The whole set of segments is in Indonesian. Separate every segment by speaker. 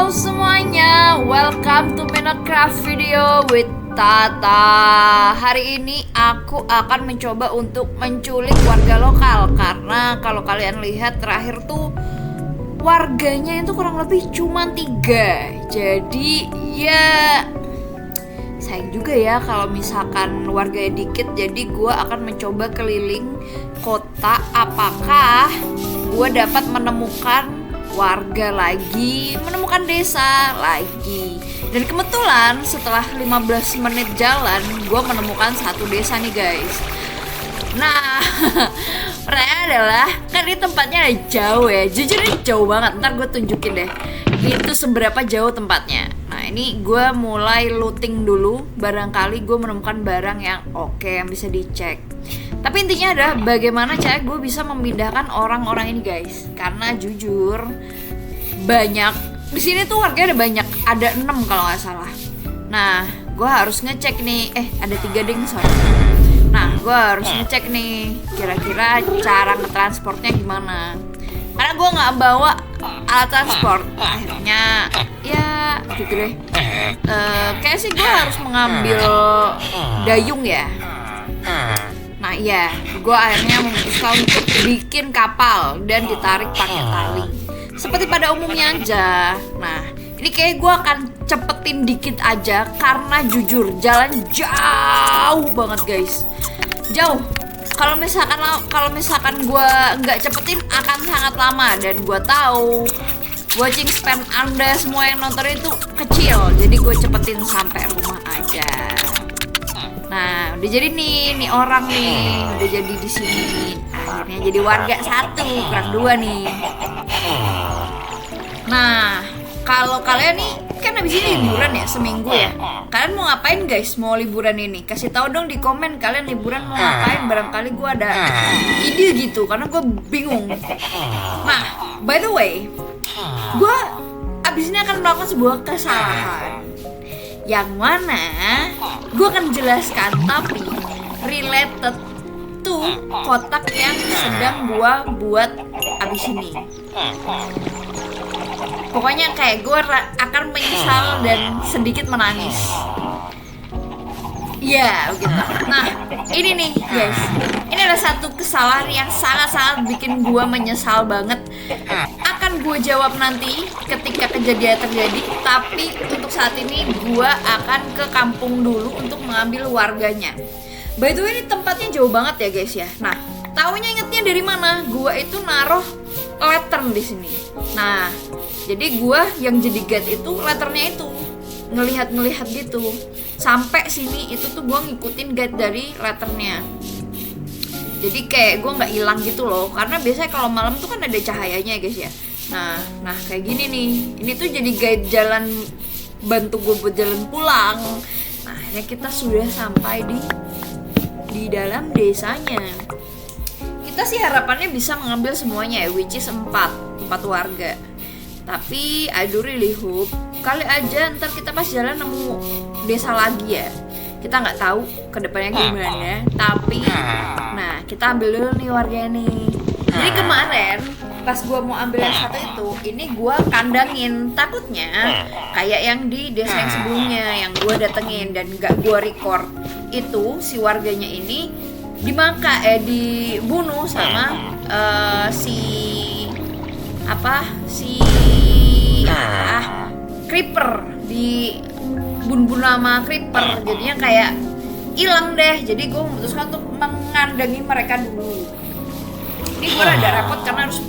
Speaker 1: Halo semuanya, welcome to Minecraft video with Tata. Hari ini aku akan mencoba untuk menculik warga lokal. Karena kalau kalian lihat terakhir tuh warganya itu kurang lebih cuma 3. Jadi ya sayang juga ya kalau misalkan warganya dikit. Jadi gue akan mencoba keliling kota. Apakah gue dapat menemukan warga lagi, menemukan desa lagi. Dan kebetulan setelah 15 menit jalan, gue menemukan satu desa nih guys. Nah, pertanyaannya adalah, kan ini tempatnya jauh ya. Jujur ini jauh banget, ntar gue tunjukin deh itu seberapa jauh tempatnya. Nah ini gue mulai looting dulu. Barangkali gue menemukan barang yang oke, yang bisa dicek. Tapi intinya adalah bagaimana cara gue bisa memindahkan orang-orang ini guys. Karena jujur banyak di sini tuh warga ada banyak, ada 6 kalau nggak salah. Nah gue harus ngecek nih, ada 3 ding sorry. Nah gue harus ngecek nih kira-kira cara ngetransportnya gimana. Karena gue nggak bawa alat transport, akhirnya ya gitu deh. Kayak sih gue harus mengambil dayung ya. Nah iya, gue akhirnya memutuskan untuk bikin kapal dan ditarik pakai tali seperti pada umumnya aja. Nah ini kayak gue akan cepetin dikit aja karena jujur jalan jauh banget guys, jauh. Kalau misalkan gue nggak cepetin akan sangat lama, dan gue tahu watching span Anda semua yang nonton itu kecil, jadi gue cepetin sampai rumah aja. Nah, udah jadi nih orang nih, udah jadi di sini. Akhirnya jadi warga 1, kurang 2 nih. Nah, kalau kalian nih kan habis ini liburan ya, seminggu ya. Kalian mau ngapain guys? Mau liburan ini? Kasih tahu dong di komen kalian liburan mau ngapain. Barangkali gue ada ide gitu, karena gue bingung. Nah, by the way, gue abis ini akan melakukan sebuah kesalahan yang mana gue akan jelaskan, tapi related to kotak yang sedang gue buat abis ini. Pokoknya kayak gue akan menyesal dan sedikit menangis. Ya begitu. Nah ini nih guys, ini adalah satu kesalahan yang sangat-sangat bikin gue menyesal banget. Akan gue jawab nanti ketika kejadian terjadi. Tapi untuk saat ini gue akan ke kampung dulu untuk mengambil warganya. By the way ini tempatnya jauh banget ya guys ya. Nah taunya ingetnya dari mana? Gue itu naruh lantern di sini. Nah jadi gue yang jadi guide itu letternya itu ngelihat gitu sampai sini, itu tuh gue ngikutin guide dari letternya. Jadi kayak gue nggak hilang gitu loh, karena biasanya kalau malam tuh kan ada cahayanya guys ya. Nah kayak gini nih, ini tuh jadi guide jalan, bantu gue buat jalan pulang. Nah akhirnya kita sudah sampai di dalam desanya. Kita sih harapannya bisa mengambil semuanya ya, which is 4 warga. Tapi I do really hope kali aja ntar kita pas jalan nemu desa lagi ya. Kita nggak tahu kedepannya gimana. Tapi nah kita ambil dulu nih warganya nih. Jadi kemarin pas gue mau ambil yang satu itu, ini gue kandangin. Takutnya kayak yang di desa yang sebelumnya yang gue datengin dan nggak gue record, itu si warganya ini dibunuh sama creeper, di bun-bun nama creeper, jadinya kayak hilang deh. Jadi gue memutuskan untuk mengandangi mereka dulu. Ini gue rada repot karena harus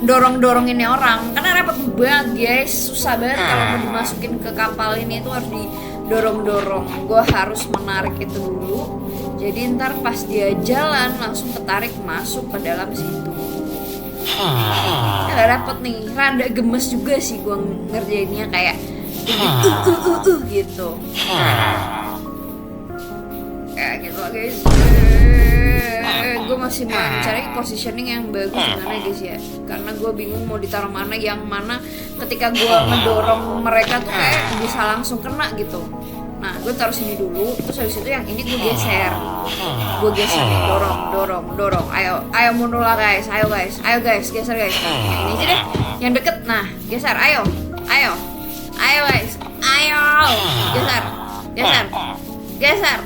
Speaker 1: dorong-dorongin orang, karena repot banget guys, susah banget kalau mau dimasukin ke kapal ini, itu harus didorong-dorong. Gue harus menarik itu dulu, jadi ntar pas dia jalan langsung ketarik masuk ke dalam situ. Agak repot nih, rada gemes juga sih gue ngerjainnya, kayak gitu. Kayak gitu guys. Gue masih mencari positioning yang bagus sebenarnya guys ya, karena gue bingung mau ditaruh mana, yang mana ketika gue ngedorong mereka tuh kayak bisa langsung kena gitu. Nah gue taruh sini dulu, terus habis itu yang ini gue geser, dorong, ayo mundur lah guys, ayo guys, geser guys. Nah, ini aja deh yang deket, nah geser, ayo Geser.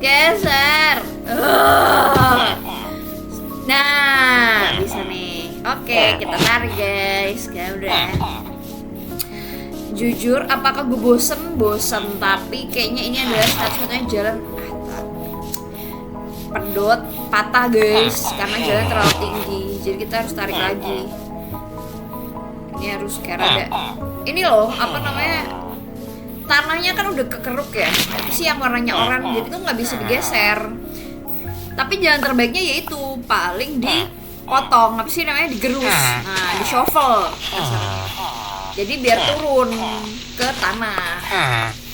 Speaker 1: Geser. Nah, bisa nih. Oke, kita tarik guys. Ya udah. Jujur, apakah gue bosen? Bosen, tapi kayaknya ini adalah satu-satunya jalan. Pedot, patah guys, karena jalan terlalu tinggi. Jadi kita harus tarik lagi. Ini harus kayak rada. Ini loh, apa namanya? Tanahnya kan udah kekeruk ya. Tapi sih yang warnanya oranye, jadi tuh nggak bisa digeser. Tapi jalan terbaiknya yaitu paling dipotong, apa sih namanya, digerus. Nah, di shovel. Jadi biar turun ke tanah.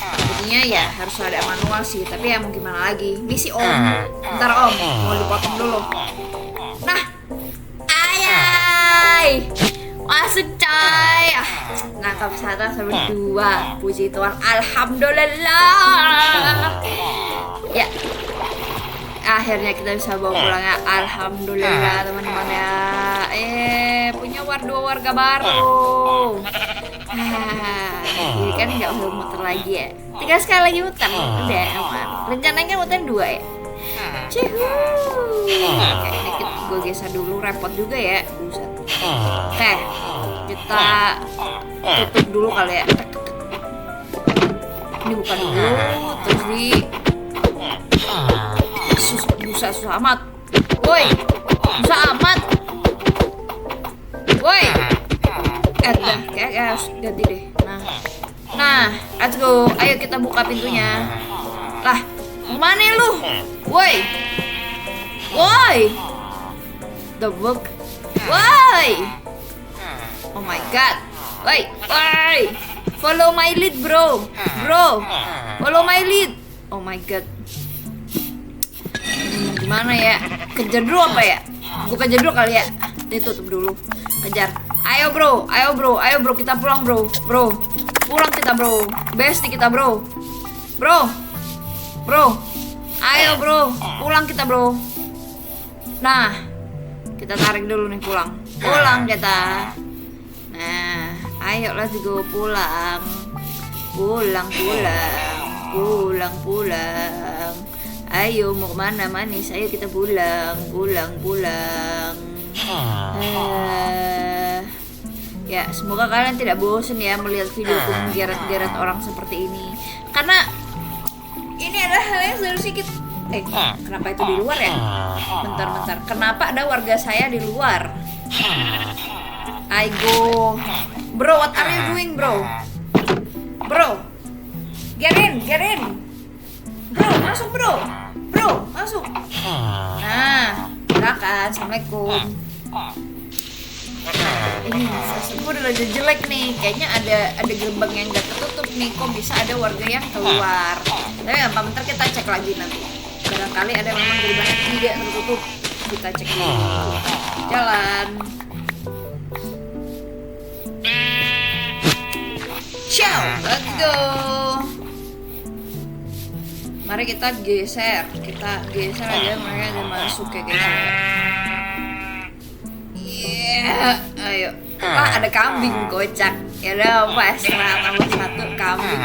Speaker 1: Jadinya ya harus ada manual sih, tapi ya mau gimana lagi. Ini si Om, bentar Om, mau dipotong dulu. Nah, ayai, masuk coy. Nangkap satu sampai dua, puji Tuhan, alhamdulillah. Ya, akhirnya kita bisa bawa pulang ya, alhamdulillah teman-teman ya. Punya dua warga baru. Jadi kan nggak perlu muter lagi ya. 3 sekali lagi muter, udah aman. Rencananya muter 2 ya. Cihu. Oke, ini gue geser dulu, repot juga ya. Buset. Oke, kita tutup dulu kali ya. Ini bukan dulu, terus susah amat. Woi, susah amat. Woi. Kayak harus ganti deh. Nah, let's go. Ayo kita buka pintunya. Lah, kemana lu? Woi. The book. Woi. Oh my god. Woi. Follow my lead, bro. Follow my lead. Oh my god. Gimana ya? Kejar dulu apa ya? Gue kejar dulu kali ya. Tutup dulu. Kejar. Ayo bro, kita pulang bro. Pulang kita bro. Bestie kita bro. Ayo bro, pulang kita bro. Nah, kita tarik dulu nih pulang kita. Nah, ayo let's go pulang. Ayo mau kemana manis? Ayo kita pulang. Ya, semoga kalian tidak bosan ya melihat videoku menggeret-geret orang seperti ini. Karena ini adalah hal yang seharusnya kita kenapa itu di luar ya? Bentar. Kenapa ada warga saya di luar? I go. Bro, what are you doing, bro? Get in. Bro, masuk, bro. Masuk. Nah, silakan. Assalamualaikum. Ini gue udah jelek nih. Kayaknya ada gerbang yang gak tertutup nih. Kok bisa ada warga yang keluar? Tapi bentar kita cek lagi nanti. Barangkali ada memang gerbang yang tidak tertutup. Kita cek dulu. Jalan. Ciao, let's go. Mari kita geser aja, mereka ada masuk kayak gitu. Ayo. Wah, ada kambing kocak. Ya udah, pas tambah 1 kambing.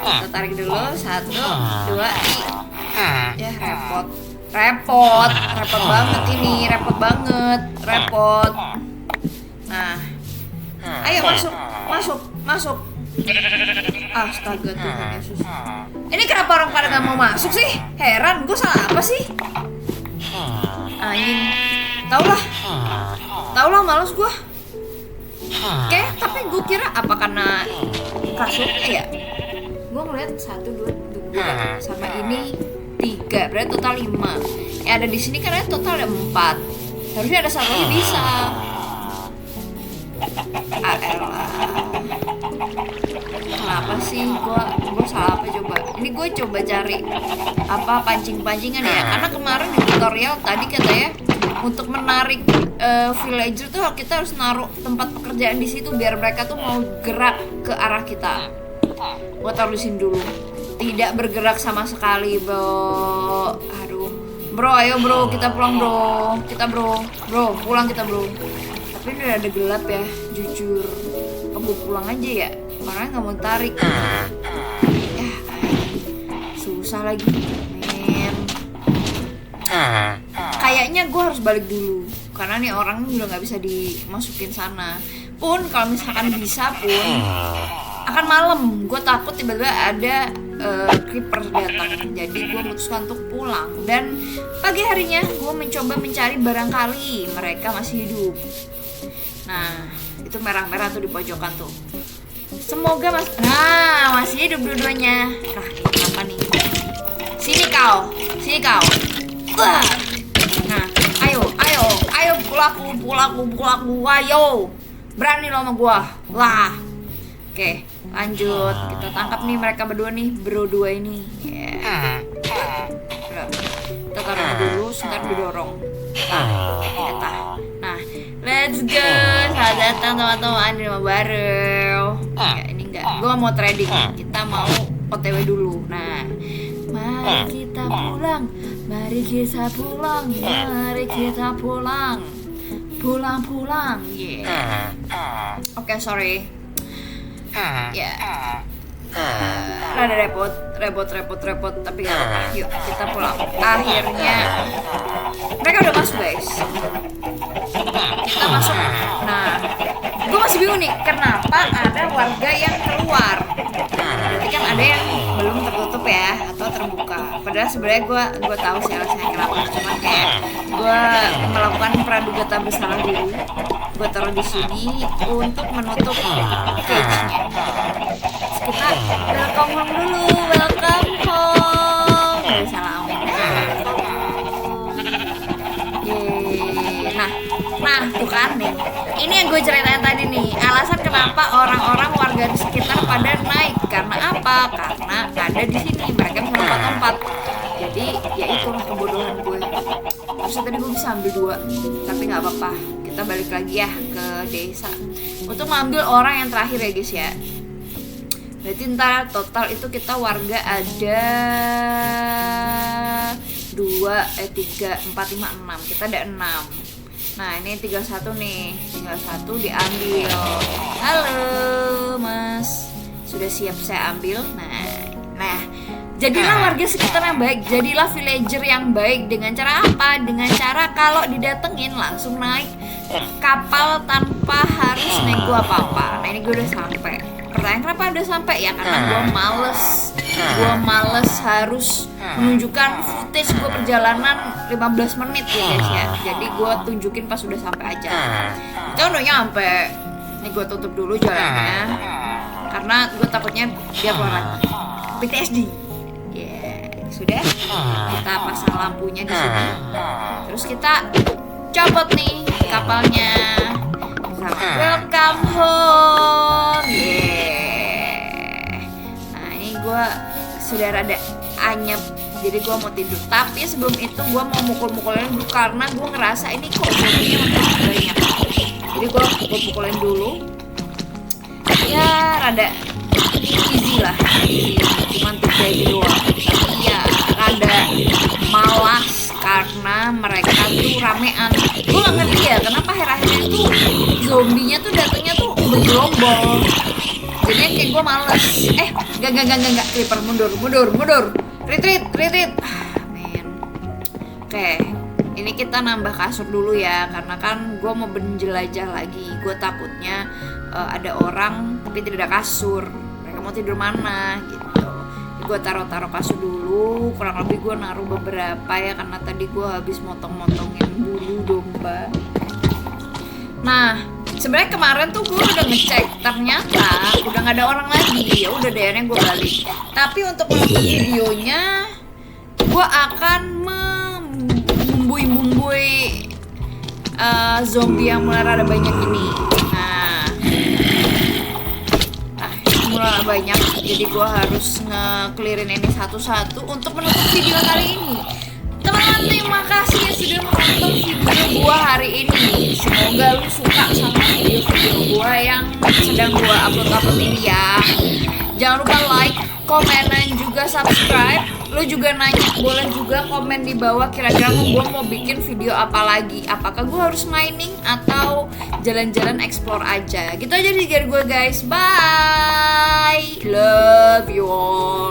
Speaker 1: Kita tarik dulu 1, 2. Ya repot banget ini, repot. Nah, ayo masuk. Astaga Tuhan Yesus. Ini kenapa orang pada gak mau masuk sih? Heran, gue salah apa sih? Anjing. Tau lah males gue. Oke, tapi gue kira apa karena kasurnya ya? Gue ngeliat 1, 2, 3 sama ini 3, berarti total 5. Ya ada di sini kan total ada 4. Harusnya ada 1 lagi bisa. Kenapa sih gue salah apa coba? Ini gue coba cari apa pancing-pancingan ya. Karena kemarin di tutorial tadi katanya untuk menarik villager tuh kita harus naruh tempat pekerjaan di situ biar mereka tuh mau gerak ke arah kita. Gue taruh di sini dulu. Tidak bergerak sama sekali, bro. Aduh, bro, ayo bro, kita pulang bro. Pulang kita bro. Tapi ini udah ada gelap ya, jujur. Gue pulang aja ya, karena nggak mau tarik. Ya, susah lagi, men. Kayaknya gue harus balik dulu karena nih orang udah nggak bisa dimasukin sana. Pun kalau misalkan bisa pun akan malam. Gue takut tiba-tiba ada creeper datang. Jadi gue memutuskan untuk pulang. Dan pagi harinya gue mencoba mencari barangkali mereka masih hidup. Nah, itu merah-merah tuh di pojokan tuh. Semoga masih hidup dua-duanya. Nah, ini apa nih? Sini kau. Wah. Nah, ayo pulaku, ayo. Berani lo sama gua. Wah. Oke, lanjut. Kita tangkap nih mereka berdua ini. Yeah. Kita taruh dulu, sebentar didorong. Nah, let's go. Selamat datang teman-teman di rumah baru. Ya, ini enggak. Gua mau trading. Kita mau OTW dulu. Nah, mari kita pulang. Pulang. Yeah. Oke, sorry. Ya. Rada repot, tapi gak apa-apa. Yuk, kita pulang. Akhirnya mereka udah masuk, guys. Kita masuk. Nah, gue masih bingung nih, kenapa ada warga yang keluar? Berarti kan ada yang belum tertutup ya, atau terbuka. Padahal sebenarnya gue tahu sih alasannya kenapa. Cuma kayak gue melakukan praduga tak bersalah dulu. Gue taruh di sini untuk menutup cage-nya. Kita welcome home dulu, welcome home. Gak salah amin. Nah, tuh kan nih. Ini yang gue ceritain tadi nih. Alasan kenapa orang-orang warga di sekitar pada naik. Karena apa? Karena ada di sini. Mereka bisa lompat-lompat. Jadi ya itulah kebodohan gue. Terus tadi gue bisa ambil 2, tapi nggak apa-apa. Kita balik lagi ya ke desa untuk mengambil orang yang terakhir ya guys ya. Berarti ntar total itu kita warga ada 2, 3, 4, 5, 6. Kita ada 6. Nah ini tinggal 1 nih. Tinggal 1 diambil. Halo mas, sudah siap saya ambil. Nah jadilah warga sekitar yang baik. Jadilah villager yang baik. Dengan cara apa? Dengan cara kalau didatengin langsung naik kapal tanpa harus nego apa-apa. Nah ini gue udah sampai. Pertanyaan kenapa udah sampai? Ya karena gue males harus menunjukkan footage gue perjalanan 15 menit ya guys ya. Jadi gue tunjukin pas udah sampai aja. Kita udah nyampe. Ini gue tutup dulu jalannya karena gue takutnya dia keluar PTSD. Sudah, kita pasang lampunya di sini. Terus kita copot nih kapalnya. Welcome home. Yeah. Nah ini gue sudah rada anyep, jadi gue mau tidur. Tapi sebelum itu gue mau mukul-mukulin dulu karena gue ngerasa ini kok zombinya makin banyak. Jadi gue pukulin dulu. Ya rada easy lah, cuman 3 doang. Tapi ya rada malas karena mereka tuh ramean. Gue gak ngerti ya kenapa akhir-akhirnya tuh zombinya tuh datangnya tuh bergerombol. Jadinya kayak gue males. Gak creeper mundur. Retreat. Men. Oke, ini kita nambah kasur dulu ya karena kan gue mau menjelajah lagi. Gue takutnya ada orang tapi tidak ada kasur. Mereka mau tidur mana gitu. Gue taruh kasur dulu, kurang lebih gue naruh beberapa ya karena tadi gue habis motong-motongin bulu domba. Nah sebenarnya kemarin tuh gue udah ngecek, ternyata udah nggak ada orang lagi. Ya udah deh, gue balik. Tapi untuk menutup videonya gue akan membumbui zombie yang mulai rada banyak ini. Mulai banyak, jadi gue harus nge-clearin ini satu-satu untuk menutup video kali ini. Teman-teman, terima kasih yang sudah menonton video gue hari ini. Semoga lu suka sama video-video gue yang sedang gue upload ini ya. Jangan lupa like, komen, dan juga subscribe. Lu juga nanya, boleh juga komen di bawah kira-kira gue mau bikin video apa lagi. Apakah gue harus mining atau jalan-jalan explore aja. Gitu aja dari gue guys. Bye. Love you all.